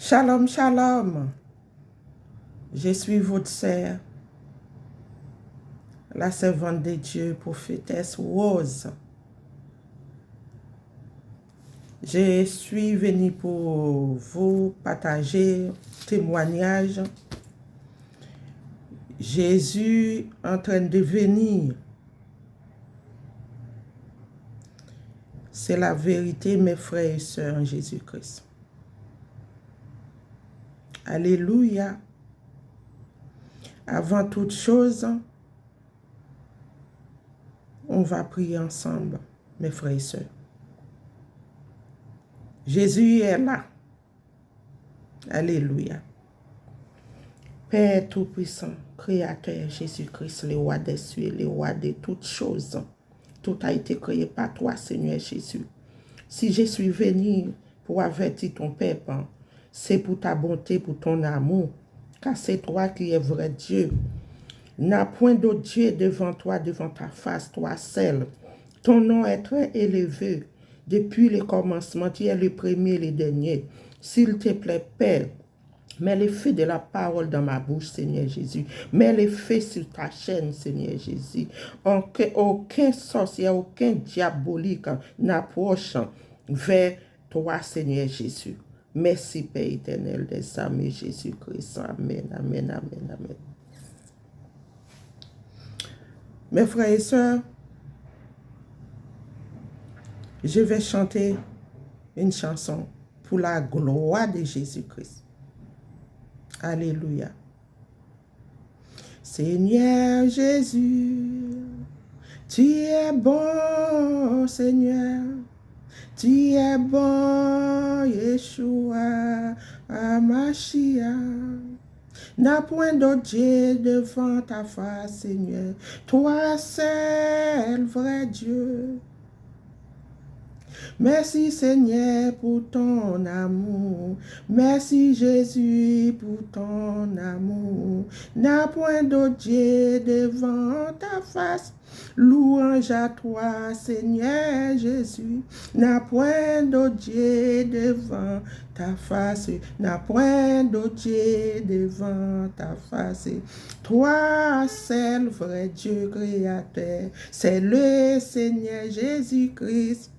Shalom, shalom. Je suis votre sœur, la servante de Dieu, prophétesse Rose. Je suis venue pour vous partager témoignage. Jésus en train de venir. C'est la vérité, mes frères et sœurs en Jésus-Christ. Alléluia. Avant toute chose, on va prier ensemble, mes frères et sœurs. Jésus est là. Alléluia. Père Tout-Puissant, Créateur Jésus-Christ, le roi des cieux, le roi de toutes choses. Tout a été créé par toi, Seigneur Jésus. Si je suis venu pour avertir ton peuple, c'est pour ta bonté, pour ton amour, car c'est toi qui es vrai Dieu. N'a point d'autre Dieu devant toi, devant ta face, toi seul. Ton nom est très élevé. Depuis le commencement, tu es le premier et le dernier. S'il te plaît, Père, mets les feux de la parole dans ma bouche, Seigneur Jésus. Mets les feux sur ta chaîne, Seigneur Jésus. Aucun sorcier, aucun diabolique n'approche vers toi, Seigneur Jésus. Merci, Père éternel des armées, Jésus-Christ. Amen, amen, amen, amen. Mes frères et sœurs, je vais chanter une chanson pour la gloire de Jésus-Christ. Alléluia. Seigneur Jésus, tu es bon, Seigneur. Tu es bon, Yeshua, Amashia. N'a point d'autre Dieu devant ta face, Seigneur. Toi seul, vrai Dieu. Merci Seigneur pour ton amour. Merci Jésus pour ton amour. N'a point d'autre Dieu devant ta face. Louange à toi Seigneur Jésus. N'a point d'autre Dieu devant ta face. N'a point d'autre Dieu devant ta face. Toi seul vrai Dieu créateur. C'est le Seigneur Jésus-Christ.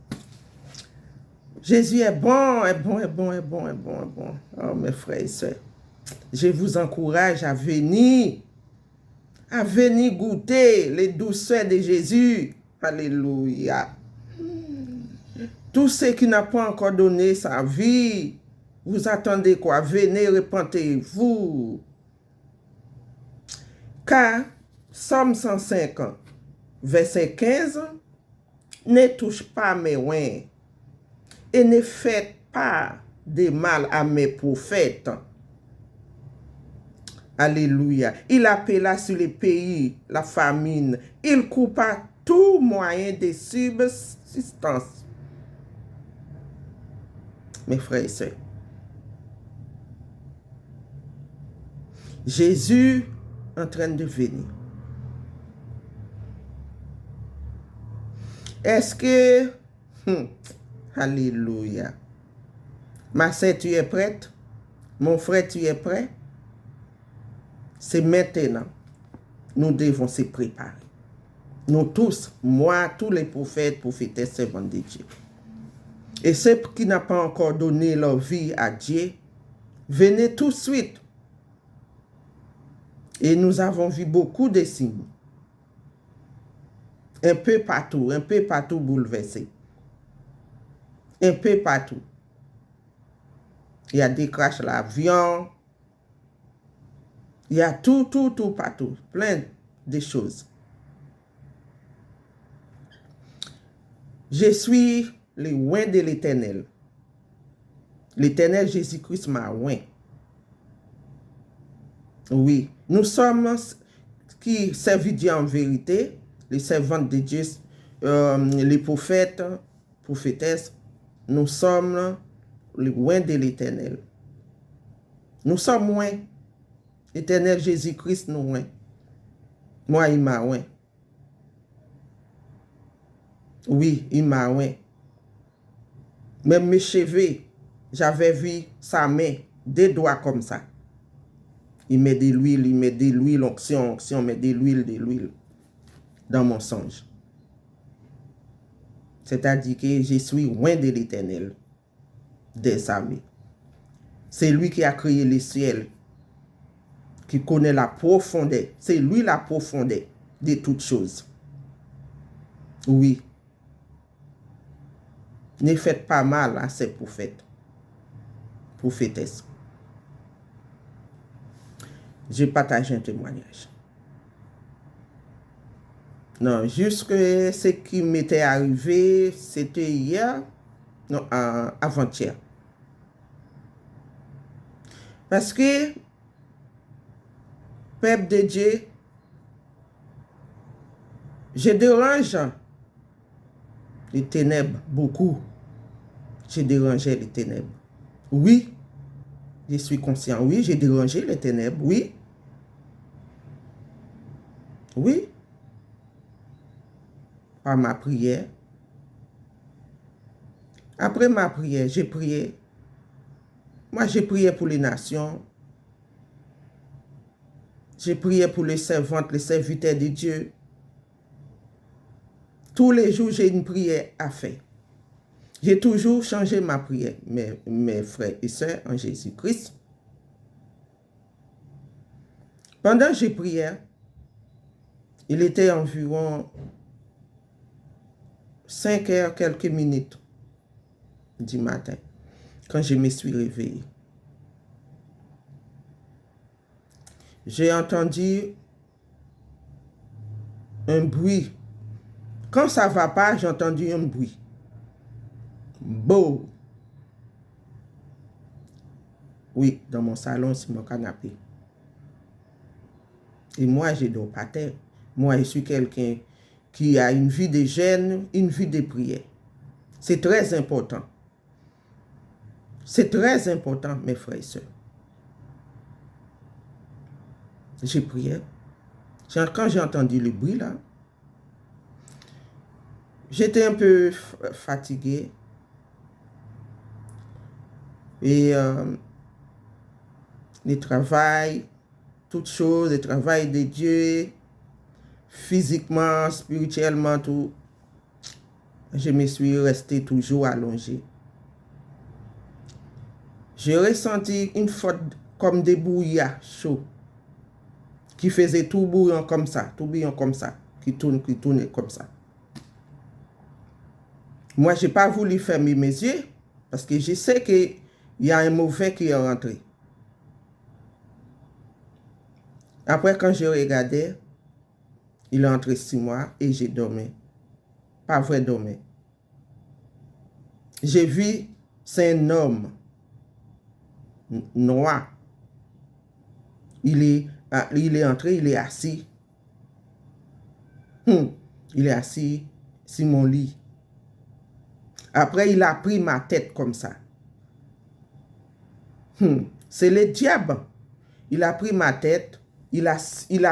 Jésus est bon, est bon, est bon, est bon, est bon, est bon. Oh, mes frères et sœurs, je vous encourage à venir goûter les douceurs de Jésus. Alléluia. Tous ceux qui n'ont pas encore donné sa vie, vous attendez quoi? Venez, repentez-vous. Car, Somme 105, verset 15, ne touche pas mes oins. Et ne faites pas de mal à mes prophètes. Alléluia. Il appela sur les pays la famine. Il coupa tout moyen de subsistance. Mes frères et sœurs, Jésus en train de venir. Est-ce que... Alléluia. Ma sœur, tu es prête? Mon frère, tu es prêt? C'est maintenant. Nous devons se préparer. Nous tous, moi, tous les prophètes, prophétesses, servants de Dieu. Et ceux qui n'ont pas encore donné leur vie à Dieu, venez tout de suite. Et nous avons vu beaucoup de signes. Un peu partout bouleversés. Un peu partout. Il y a des crashs l'avion. Il y a tout partout. Plein de choses. Je suis le oint de l'Éternel. L'Éternel Jésus-Christ m'a oint. Oui. Nous sommes qui servent Dieu en vérité, les servantes de Dieu, les prophètes, prophétesses. Nous sommes loin de l'Éternel. Nous sommes loin. L'Éternel Jésus-Christ nous loin. Moi, il m'a loin. Oui, il m'a loin. Même mes cheveux, j'avais vu sa main des doigts comme ça. Il met de l'huile, onction, met de l'huile dans mon songe. C'est-à-dire que je suis loin de l'Éternel des armées. C'est lui qui a créé les ciels, qui connaît la profondeur. C'est lui la profondeur de toutes choses. Oui. Ne faites pas mal à ces prophètes, prophétesses. Je partage un témoignage. Non, juste que ce qui m'était arrivé, c'était hier, non, avant-hier. Parce que, peuple de Dieu, je dérange les ténèbres beaucoup. J'ai dérangé les ténèbres. Oui, je suis conscient. Oui, j'ai dérangé les ténèbres. Oui. Oui. Par ma prière. Après ma prière, j'ai prié. Moi, j'ai prié pour les nations. J'ai prié pour les servantes, les serviteurs de Dieu. Tous les jours, j'ai une prière à faire. J'ai toujours changé ma prière, mes frères et sœurs en Jésus-Christ. Pendant que j'ai prié, il était environ 5 heures, quelques minutes du matin, quand je me suis réveillé. J'ai entendu un bruit. Quand ça ne va pas, j'ai entendu un bruit. Beau. Oui, dans mon salon, sur mon canapé. Et moi, je dors pas terre. Moi, je suis quelqu'un qui a une vie de jeûne, une vie de prière. C'est très important. C'est très important, mes frères et sœurs. J'ai prié. Quand j'ai entendu le bruit là, j'étais un peu fatigué. Et le travail, toutes choses, le travail de Dieu, physiquement, spirituellement, tout, je me suis resté toujours allongé. J'ai ressenti une faute comme des bouillards chauds qui faisaient tout bouillant comme ça, qui tourne comme ça. Moi, je n'ai pas voulu fermer mes yeux parce que je sais qu'il y a un mauvais qui est rentré. Après, quand je regardais, il est entré 6 mois et j'ai dormi. Pas vrai dormir. J'ai vu, c'est un homme noir. Il est entré, il est assis. Il est assis sur mon lit. Après, il a pris ma tête comme ça. C'est le diable. Il a pris ma tête, il a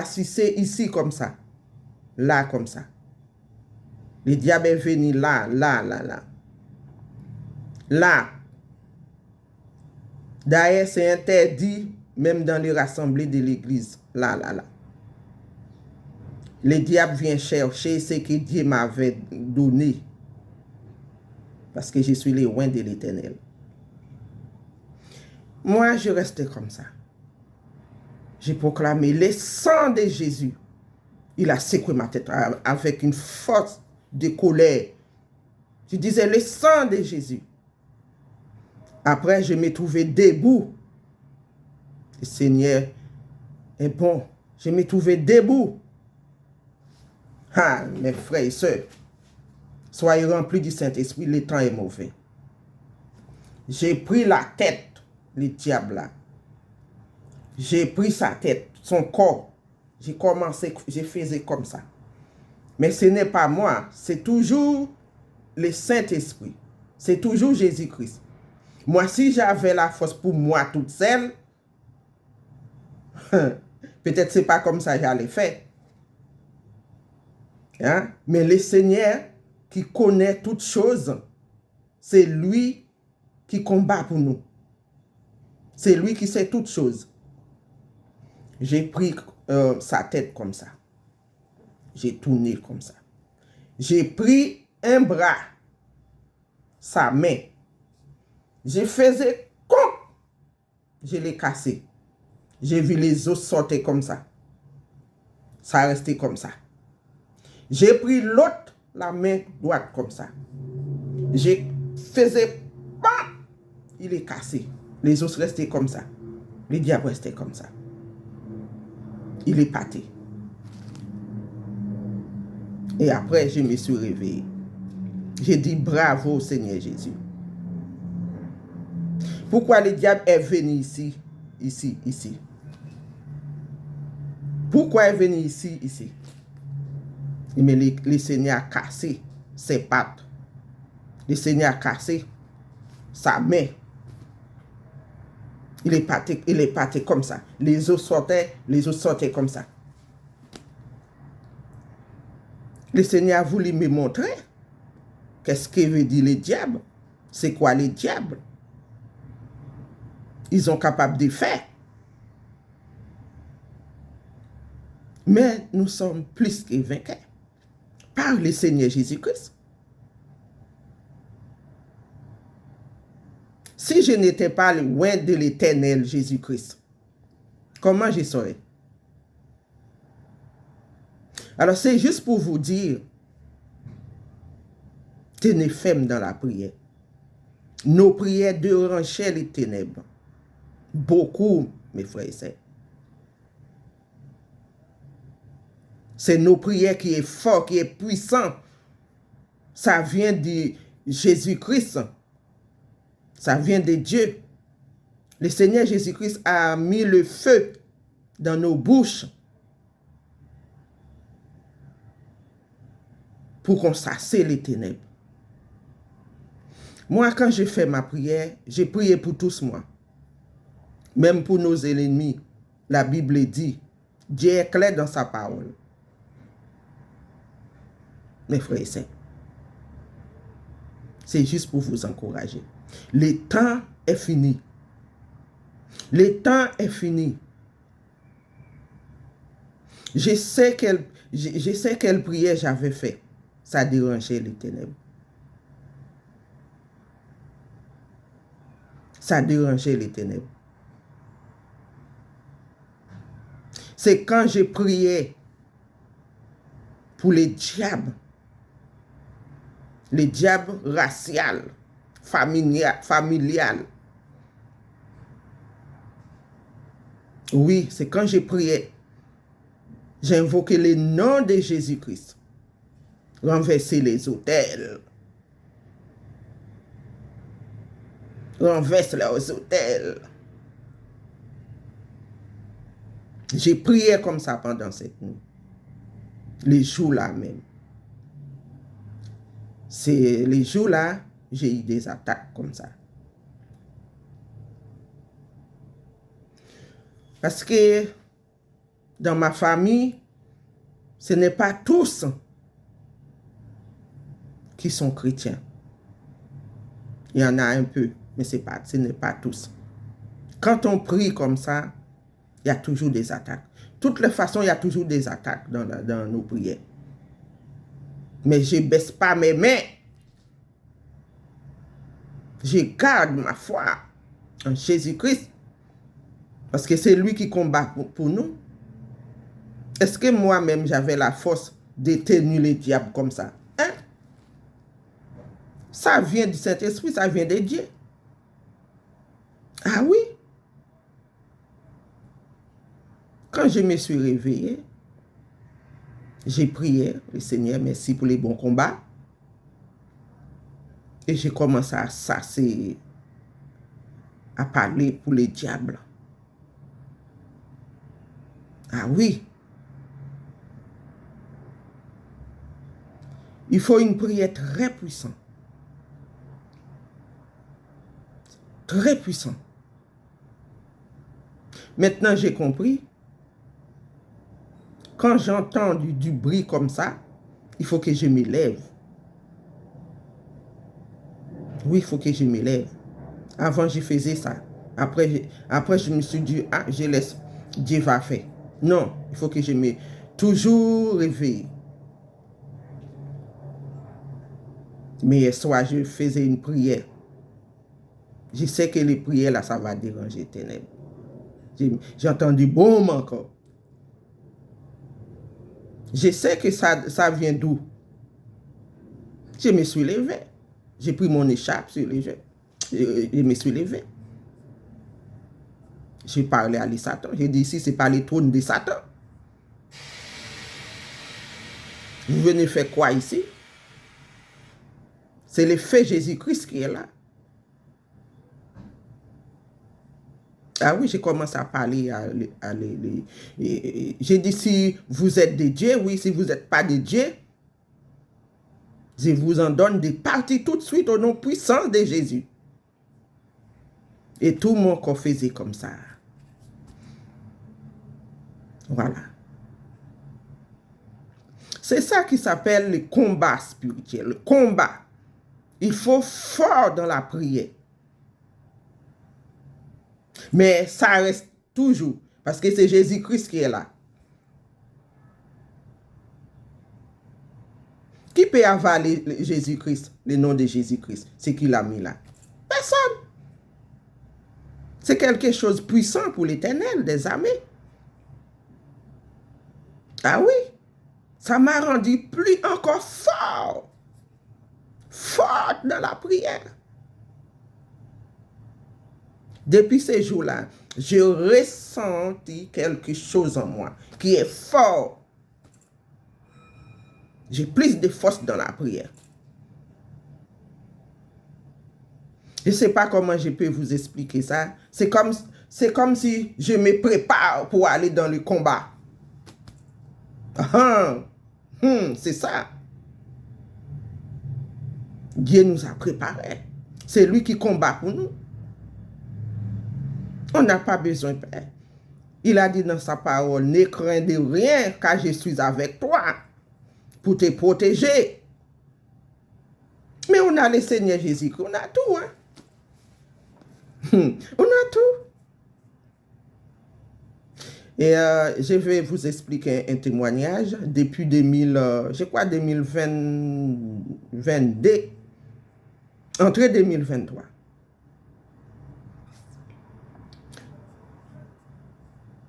sucé ici comme ça. Là, comme ça. Le diable est venu là. Là. D'ailleurs, c'est interdit même dans les rassemblées de l'église. Là. Le diable vient chercher ce que Dieu m'avait donné. Parce que je suis loin de l'Éternel. Moi, je restais comme ça. J'ai proclamé le sang de Jésus. Il a secoué ma tête avec une force de colère. Je disais le sang de Jésus. Après, je me trouvais debout. Le Seigneur est bon. Je me trouvais debout. Ah, mes frères et sœurs, soyez remplis du Saint-Esprit, le temps est mauvais. J'ai pris la tête, le diable là. J'ai pris sa tête, son corps. J'ai commencé, j'ai fait comme ça. Mais ce n'est pas moi, c'est toujours le Saint-Esprit. C'est toujours Jésus-Christ. Moi, si j'avais la force pour moi toute seule, peut-être c'est pas comme ça que j'allais faire. Hein? Mais le Seigneur qui connaît toutes choses, c'est lui qui combat pour nous. C'est lui qui sait toutes choses. J'ai pris sa tête comme ça. J'ai tourné comme ça. J'ai pris un bras, sa main. J'ai fait comme. Je l'ai cassé. J'ai vu les os sortir comme ça. Ça a resté comme ça. J'ai pris l'autre, la main droite comme ça. J'ai fait bam, il est cassé. Les os restaient comme ça. Les diables restaient comme ça. Il est pâté. Et après, je me suis réveillé. J'ai dit bravo Seigneur Jésus. Pourquoi le diable est venu ici, ici? Pourquoi est venu ici? Mais le Seigneur a cassé ses pattes. Le Seigneur a cassé sa main. Il est parti comme ça. Les os sortaient comme ça. Le Seigneur a voulu me montrer qu'est-ce que veut dire le diable. C'est quoi les diables? Ils sont capables de faire. Mais nous sommes plus que vainqueurs par le Seigneur Jésus-Christ. Si je n'étais pas loin de l'éternel Jésus-Christ, comment je serais? Alors c'est juste pour vous dire, tenez ferme dans la prière. Nos prières dérangeaient les ténèbres. Beaucoup, mes frères et sœurs. C'est nos prières qui est fort, qui est puissant. Ça vient de Jésus-Christ. Ça vient de Dieu. Le Seigneur Jésus-Christ a mis le feu dans nos bouches pour qu'on sacie les ténèbres. Moi, quand je fais ma prière, j'ai prié pour tous moi. Même pour nos ennemis. La Bible dit, Dieu est clair dans sa parole. Mes frères et sœurs, c'est juste pour vous encourager. Le temps est fini. Le temps est fini. Je sais quelle prière j'avais fait. Ça dérangeait les ténèbres. Ça dérangeait les ténèbres. C'est quand je priais pour les diables raciales, familiales. Oui, c'est quand je priais. J'ai invoqué le nom de Jésus-Christ. Renverser les autels. Renverse leurs autels. J'ai prié comme ça pendant cette nuit. Les jours-là même. C'est les jours-là, j'ai eu des attaques comme ça. Parce que dans ma famille, ce n'est pas tous qui sont chrétiens. Il y en a un peu, mais ce n'est pas tous. Quand on prie comme ça, il y a toujours des attaques. De toutes les façons, il y a toujours des attaques dans nos prières. Mais je ne baisse pas mes mains. Je garde ma foi en Jésus-Christ. Parce que c'est lui qui combat pour nous. Est-ce que moi-même, j'avais la force d'éteindre les diables comme ça? Hein? Ça vient du Saint-Esprit, ça vient de Dieu. Ah oui? Quand je me suis réveillé, j'ai prié, le Seigneur, merci pour les bons combats. Et j'ai commencé à s'asseoir, à parler pour les diables. Ah oui. Il faut une prière très puissante. Très puissante. Maintenant, j'ai compris. Quand j'entends du bruit comme ça, il faut que je me lève. Oui, il faut que je me lève. Avant, je faisais ça. Après, je me suis dit, ah, je laisse, Dieu va faire. Non, il faut que je me toujours réveille. Mais hier soir, je faisais une prière. Je sais que les prières, là, ça va déranger les ténèbres. J'ai entendu boum encore. Je sais que ça vient d'où. Je me suis levé. J'ai pris mon écharpe sur les jeux. Je me suis levé. J'ai parlé à Satan. J'ai dit ici, ce n'est pas le trône de Satan. Vous venez faire quoi ici? C'est le fait Jésus-Christ qui est là. Ah oui, j'ai commencé à parler j'ai dit si vous êtes de Dieu, oui, si vous n'êtes pas de Dieu, je vous en donne des parties tout de suite au nom puissant de Jésus. Et tout mon corps faisait comme ça. Voilà. C'est ça qui s'appelle le combat spirituel. Le combat. Il faut fort dans la prière. Mais ça reste toujours. Parce que c'est Jésus-Christ qui est là. Qui peut avaler Jésus-Christ, le nom de Jésus-Christ? C'est qui l'a mis là? Personne. C'est quelque chose de puissant pour l'Éternel des armées. Ah oui. Ça m'a rendu plus encore fort. Fort dans la prière. Depuis ces jours-là, j'ai ressenti quelque chose en moi qui est fort. J'ai plus de force dans la prière. Je ne sais pas comment je peux vous expliquer ça. C'est comme si je me prépare pour aller dans le combat. C'est ça. Dieu nous a préparés. C'est lui qui combat pour nous. On n'a pas besoin de peur. Il a dit dans sa parole, ne crains de rien car je suis avec toi pour te protéger. Mais on a le Seigneur Jésus-Christ, on a tout. Hein? On a tout. Et je vais vous expliquer un témoignage depuis 2022, entre 2023.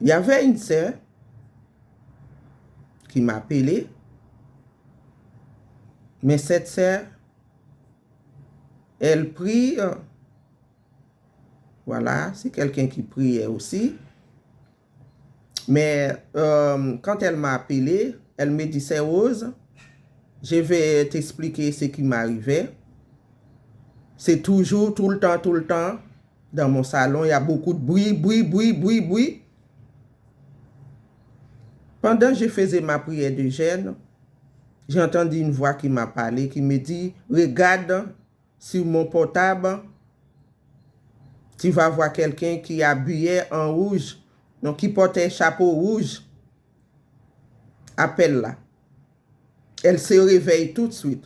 Il y avait une sœur qui m'a appelé, mais cette sœur, elle prie, voilà, c'est quelqu'un qui priait aussi. Mais quand elle m'a appelé, elle me dit, c'est Rose, je vais t'expliquer ce qui m'arrivait. C'est toujours, tout le temps, dans mon salon, il y a beaucoup de bruit. Pendant que je faisais ma prière de jeûne, j'ai entendu une voix qui m'a parlé, qui me dit, regarde sur mon portable, tu vas voir quelqu'un qui est habillé en rouge, donc qui portait un chapeau rouge. Appelle-la. Elle se réveille tout de suite.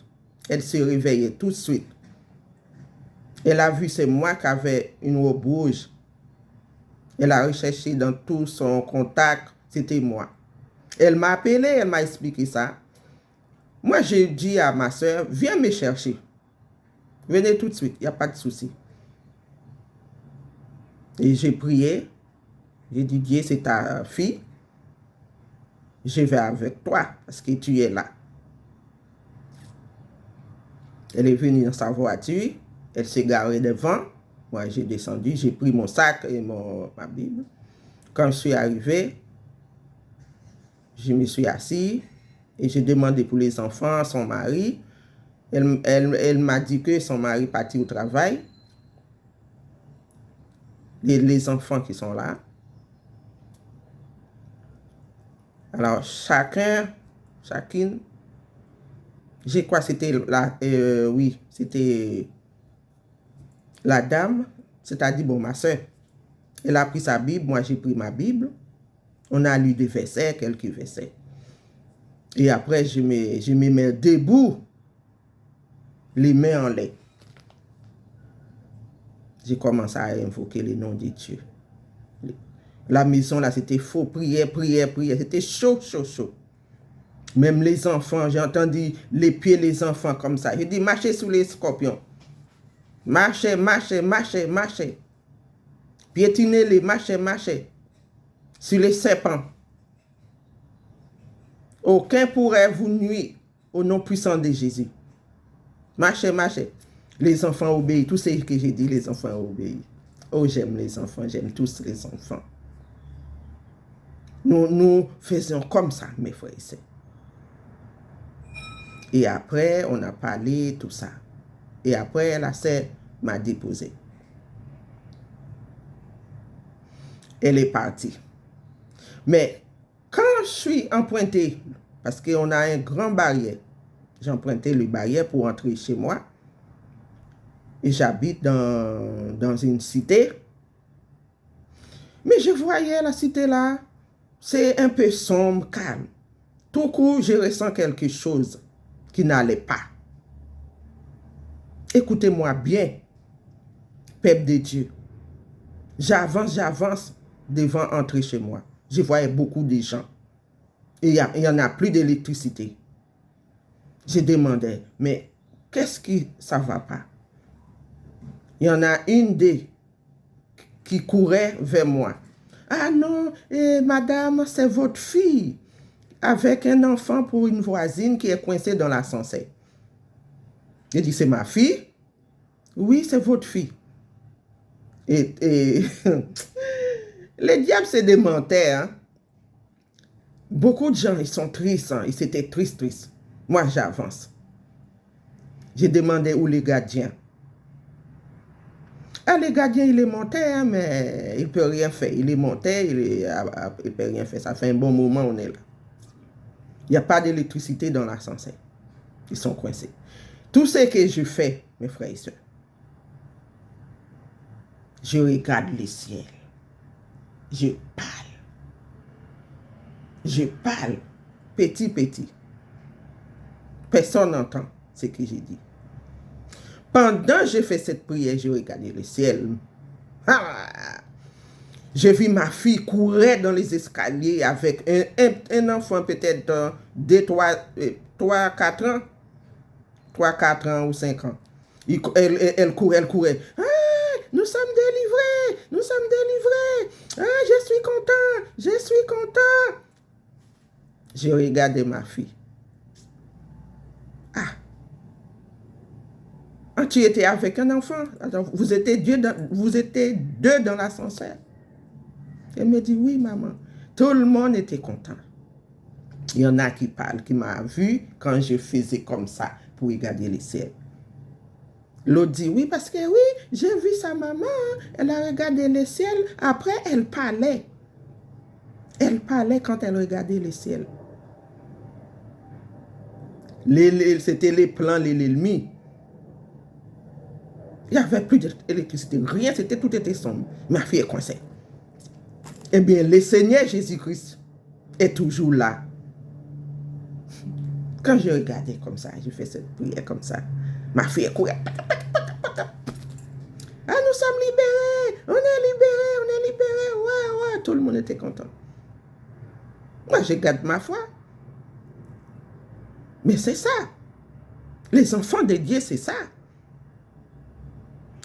Elle se réveillait tout de suite. Elle a vu c'est moi qui avais une robe rouge. Elle a recherché dans tout son contact, c'était moi. Elle m'a appelé, elle m'a expliqué ça. Moi, j'ai dit à ma soeur, viens me chercher. Venez tout de suite, il n'y a pas de souci. Et j'ai prié. J'ai dit, Dieu, c'est ta fille. Je vais avec toi parce que tu es là. Elle est venue dans sa voiture. Elle s'est garée devant. Moi, j'ai descendu. J'ai pris mon sac et ma Bible. Quand je suis arrivé, je me suis assis et j'ai demandé pour les enfants, son mari. Elle m'a dit que son mari partit au travail. Les enfants qui sont là. Alors, chacune, je crois que c'était c'était la dame, c'est-à-dire, bon, ma soeur, elle a pris sa Bible, moi j'ai pris ma Bible, on a lu des versets, quelques versets. Et après, je me mets debout, les mains en l'air. j'ai commencé à invoquer le nom de Dieu. La maison, là, c'était faux. Prière, prière, prière. C'était chaud, chaud, chaud. Même les enfants, j'ai entendu les pieds les enfants comme ça. J'ai dit, marchez sous les scorpions. Marchez, marchez, marchez, marchez. Piétinez-les, marchez, marchez. Sur les serpents. Aucun pourrait vous nuire au nom puissant de Jésus. Marchez, marchez. Les enfants obéissent. Tout ce que j'ai dit, les enfants obéissent. Oh, j'aime les enfants, j'aime tous les enfants. Nous faisions comme ça, mes frères et sœurs. Et après, on a parlé, tout ça. Et après, la sœur m'a déposé. Elle est partie. Mais quand je suis emprunté, parce qu'on a un grand barrière, j'ai emprunté le barrière pour entrer chez moi. Et j'habite dans une cité. Mais je voyais la cité là, c'est un peu sombre, calme. Tout coup, je ressens quelque chose qui n'allait pas. Écoutez-moi bien, peuple de Dieu. J'avance devant entrer chez moi. Je voyais beaucoup de gens. Et il n'y en a plus d'électricité. Je demandais, mais qu'est-ce qui ça va pas? Il y en a une qui courait vers moi. Ah non, madame, c'est votre fille, avec un enfant pour une voisine qui est coincée dans l'ascenseur. J'ai dit, c'est ma fille? Oui, c'est votre fille. Et les diables, c'est des menteurs. Hein? Beaucoup de gens, ils sont tristes. Hein? Ils étaient tristes. Moi, j'avance. J'ai demandé où les gardiens. Ah, les gardiens, il est monté, hein, mais il ne peut rien faire. Il est monté, il ne peut rien faire. Ça fait un bon moment, on est là. Il n'y a pas d'électricité dans l'ascenseur. Ils sont coincés. Tout ce que je fais, mes frères et sœurs, je regarde le ciel. Je parle. Je parle. Petit. Personne n'entend ce que j'ai dit. Pendant que je fais cette prière, je regardais le ciel. Ah! Je vis ma fille courir dans les escaliers avec un enfant peut-être de 3, 4 ans. 3, 4 ans ou 5 ans. Elle courait. Ah, nous sommes délivrés. Ah, je suis content. Je regardais ma fille. Ah. Ah, tu étais avec un enfant. Alors, vous étiez deux dans l'ascenseur. Elle me dit, oui, maman. Tout le monde était content. Il y en a qui parlent, qui m'a vu quand je faisais comme ça pour regarder le ciel. L'autre dit, oui, parce que oui, j'ai vu sa maman, elle a regardé le ciel. Après, elle parlait. Elle parlait quand elle regardait le ciel. C'était les plans, les l'ennemi. Il n'y avait plus d'électricité, rien, tout était sombre. Ma fille est coincée. Eh bien, le Seigneur Jésus-Christ est toujours là. Quand je regardais comme ça, je fais cette prière comme ça, ma fille courait. Ah, nous sommes libérés, on est libérés, ouais, tout le monde était content. Moi, je garde ma foi. Mais c'est ça. Les enfants de Dieu, c'est ça.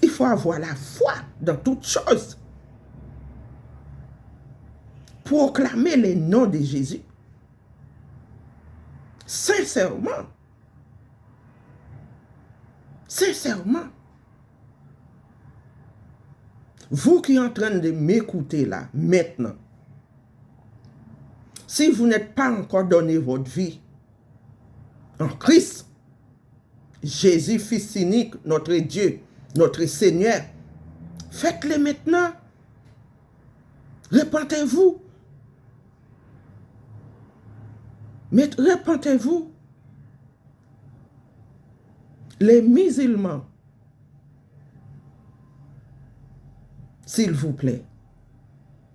Il faut avoir la foi dans toutes choses. Proclamer le nom de Jésus. Sincèrement. Vous qui êtes en train de m'écouter là, maintenant, si vous n'êtes pas encore donné votre vie en Christ, Jésus, Fils unique, notre Dieu, notre Seigneur, faites-le maintenant. Repentez-vous. Mais repentez-vous. Les musulmans, s'il vous plaît,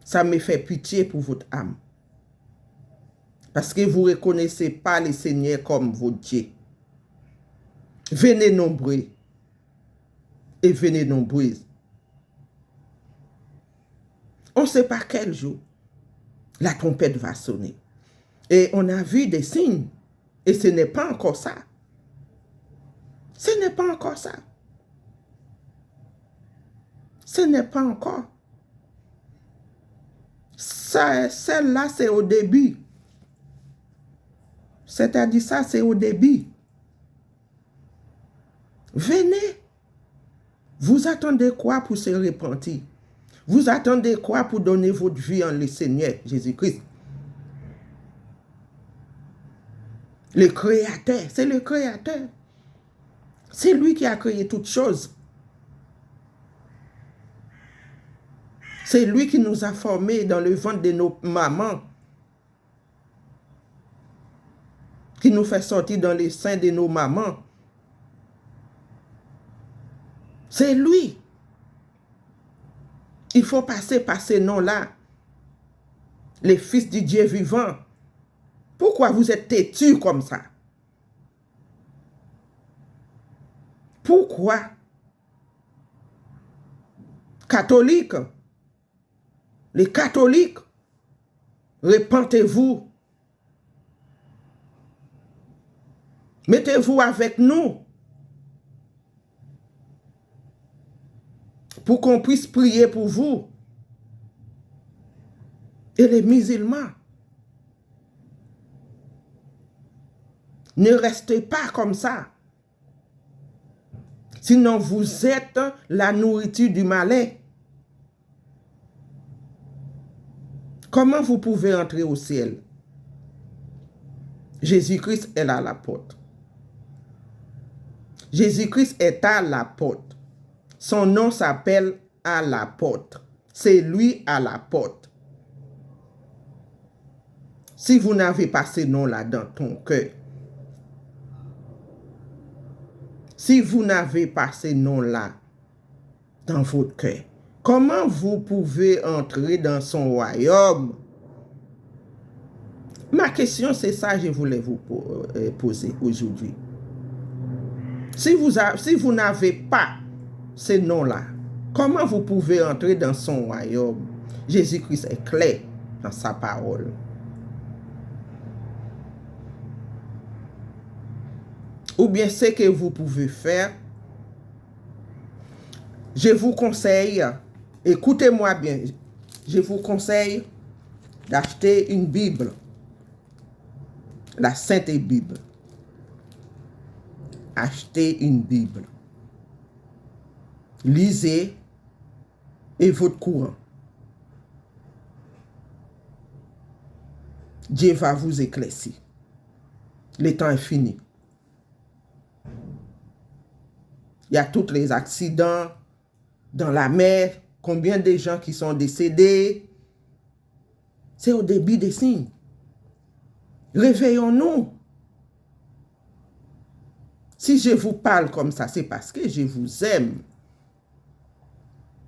ça me fait pitié pour votre âme. Parce que vous ne reconnaissez pas le Seigneur comme votre Dieu. Venez nombreux et venez nombreuses. On ne sait pas quel jour la trompette va sonner. Et on a vu des signes. Et ce n'est pas encore ça. Ce n'est pas encore ça. Ce n'est pas encore. Celle-là, c'est au début. C'est-à-dire ça, c'est au début. Venez. Vous attendez quoi pour se repentir? Vous attendez quoi pour donner votre vie en le Seigneur Jésus-Christ? Le Créateur, c'est le Créateur. C'est lui qui a créé toutes choses. C'est lui qui nous a formés dans le ventre de nos mamans. Qui nous fait sortir dans les seins de nos mamans. C'est lui. Il faut passer par ces noms-là. Les fils du Dieu vivant. Pourquoi vous êtes têtus comme ça? Pourquoi? Catholiques, les catholiques, repentez-vous. Mettez-vous avec nous pour qu'on puisse prier pour vous. Et les musulmans, ne restez pas comme ça. Sinon, vous êtes la nourriture du malin. Comment vous pouvez entrer au ciel? Jésus-Christ est à la porte. Jésus-Christ est à la porte. Son nom s'appelle à la porte. C'est lui à la porte. Si vous n'avez pas ce nom-là dans ton cœur, si vous n'avez pas ce nom-là dans votre cœur, comment vous pouvez entrer dans son royaume? Ma question, c'est ça que je voulais vous poser aujourd'hui. Si vous n'avez pas ce nom-là, comment vous pouvez entrer dans son royaume? Jésus-Christ est clair dans sa parole. Ou bien ce que vous pouvez faire, je vous conseille, écoutez-moi bien, je vous conseille d'acheter une Bible, la Sainte Bible. Achetez une Bible. Lisez et votre courant. Dieu va vous éclaircir. Le temps est fini. Il y a tous les accidents dans la mer. Combien de gens qui sont décédés? C'est au début des signes. Réveillons-nous. Si je vous parle comme ça, c'est parce que je vous aime.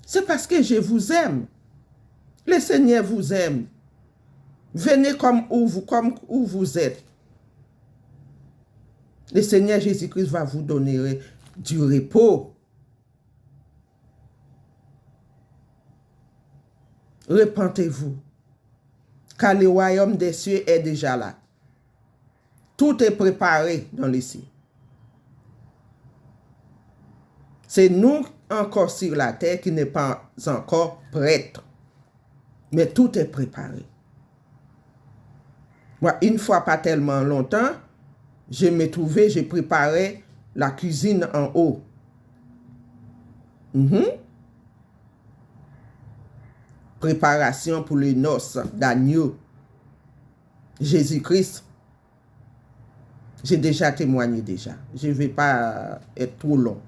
C'est parce que je vous aime. Le Seigneur vous aime. Venez comme où vous êtes. Le Seigneur Jésus-Christ va vous donner du repos. Repentez-vous. Car le royaume des cieux est déjà là. Tout est préparé dans les cieux. C'est nous encore sur la terre qui n'est pas encore prête. Mais tout est préparé. Moi, une fois pas tellement longtemps, je me trouvais, j'ai préparé la cuisine en haut. Préparation pour les noces d'agneau. Jésus-Christ. J'ai déjà témoigné déjà. Je ne vais pas être trop long.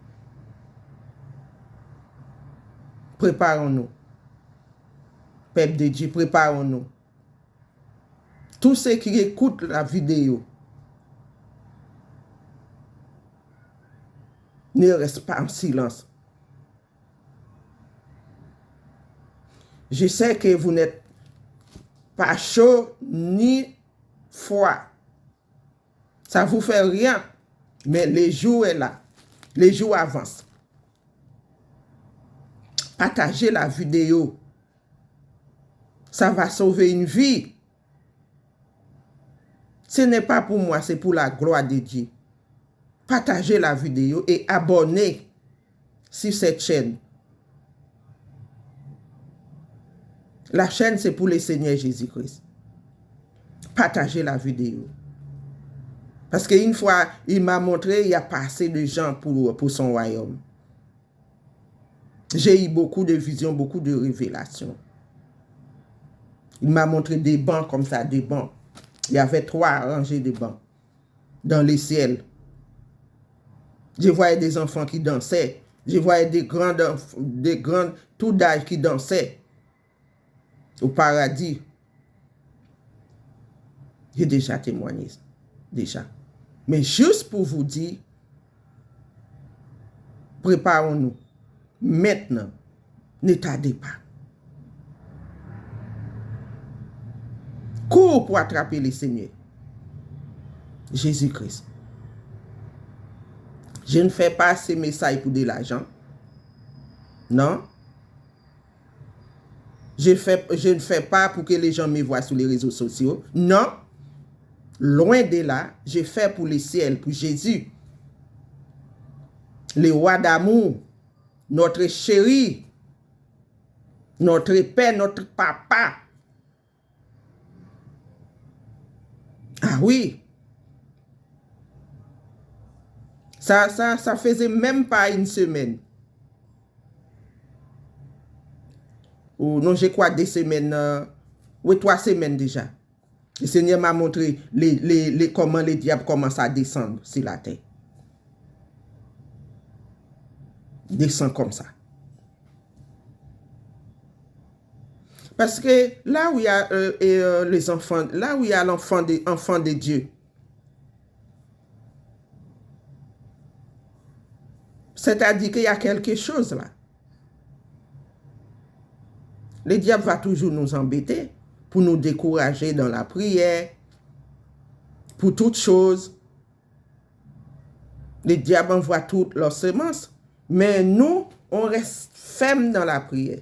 Préparons-nous. Peuple de Dieu, préparons-nous. Tous ceux qui écoutent la vidéo, ne restent pas en silence. Je sais que vous n'êtes pas chaud ni froid. Ça ne vous fait rien. Mais le jour est là. Les jours avancent. Partagez la vidéo. Ça va sauver une vie. Ce n'est pas pour moi, c'est pour la gloire de Dieu. Partagez la vidéo et abonnez sur cette chaîne. La chaîne, c'est pour le Seigneur Jésus-Christ. Partagez la vidéo. Parce qu'une fois, il m'a montré, il y a pas assez de gens pour son royaume. J'ai eu beaucoup de visions, beaucoup de révélations. Il m'a montré des bancs comme ça, des bancs. Il y avait 3 rangées de bancs dans les ciels. Je voyais des enfants qui dansaient. Je voyais des grandes, tout d'âge qui dansaient au paradis. J'ai déjà témoigné, déjà. Mais juste pour vous dire, préparons-nous. Maintenant, ne tardez pas. Cours pour attraper le Seigneur. Jésus-Christ. Je ne fais pas ces messages pour de l'argent. Non. Je ne fais pas pour que les gens me voient sur les réseaux sociaux. Non. Loin de là, je fais pour le ciel, pour Jésus. Le roi d'amour, notre chéri, notre père, notre papa. Ah oui. Ça faisait même pas une semaine. Ou non, je crois 2 semaines, ou 3 semaines déjà. Le Seigneur m'a montré comment les diables commencent à descendre sur la terre. Descend comme ça. Parce que là où il y a les enfants, là où il y a l'enfant de Dieu, c'est-à-dire qu'il y a quelque chose là. Le diable va toujours nous embêter pour nous décourager dans la prière, pour toutes choses. Le diable envoie toutes leurs semences, mais nous, on reste ferme dans la prière.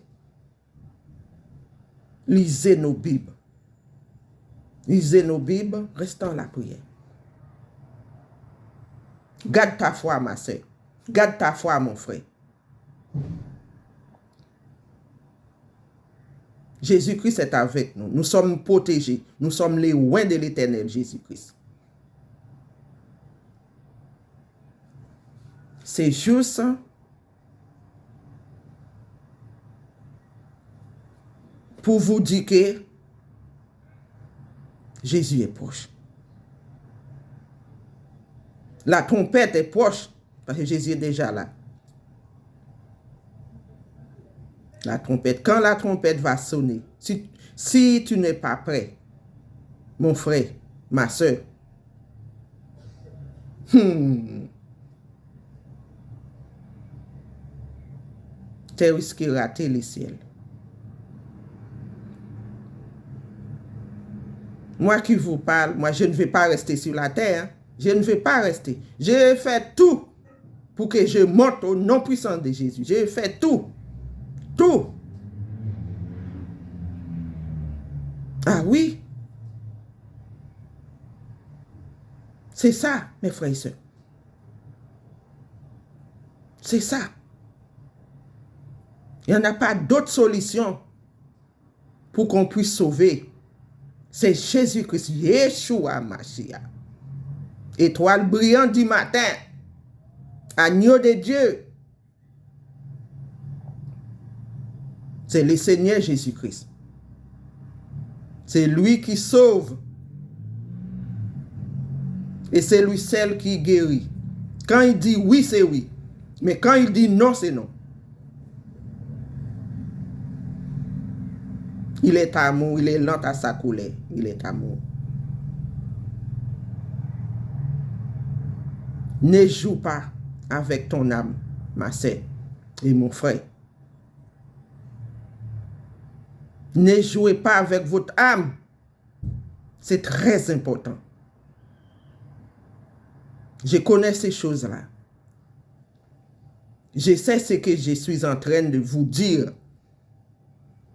Lisez nos Bibles. Lisez nos Bibles, restons dans la prière. Garde ta foi, ma soeur. Garde ta foi, mon frère. Jésus-Christ est avec nous. Nous sommes protégés. Nous sommes les loin de l'Éternel, Jésus-Christ. C'est juste pour vous dire que Jésus est proche. La trompette est proche parce que Jésus est déjà là. La trompette, quand la trompette va sonner, si tu n'es pas prêt, mon frère, ma soeur, tu risques de rater le ciel. Moi qui vous parle, moi je ne vais pas rester sur la terre. Hein. Je ne vais pas rester. Je fais tout pour que je monte au nom puissant de Jésus. Je fais tout. Tout. Ah oui. C'est ça, mes frères et sœurs. C'est ça. Il n'y en a pas d'autre solution pour qu'on puisse sauver. C'est Jésus-Christ, Yeshua Mashiach. Étoile brillante du matin. Agneau de Dieu. C'est le Seigneur Jésus-Christ. C'est lui qui sauve. Et c'est lui seul qui guérit. Quand il dit oui, c'est oui. Mais quand il dit non, c'est non. Il est amour, il est lent à sa colère. Il est amour. Ne joue pas avec ton âme, ma sœur et mon frère. Ne jouez pas avec votre âme. C'est très important. Je connais ces choses-là. Je sais ce que je suis en train de vous dire.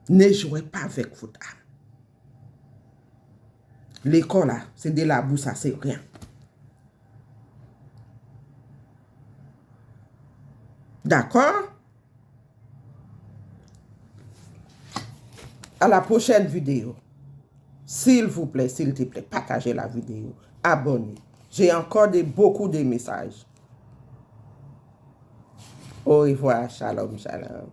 Ne jouez pas avec votre âme. L'école, là, c'est de la boue, ça, c'est rien. D'accord? À la prochaine vidéo. S'il vous plaît, s'il te plaît, partagez la vidéo. Abonnez. J'ai encore beaucoup de messages. Au revoir. Shalom, shalom.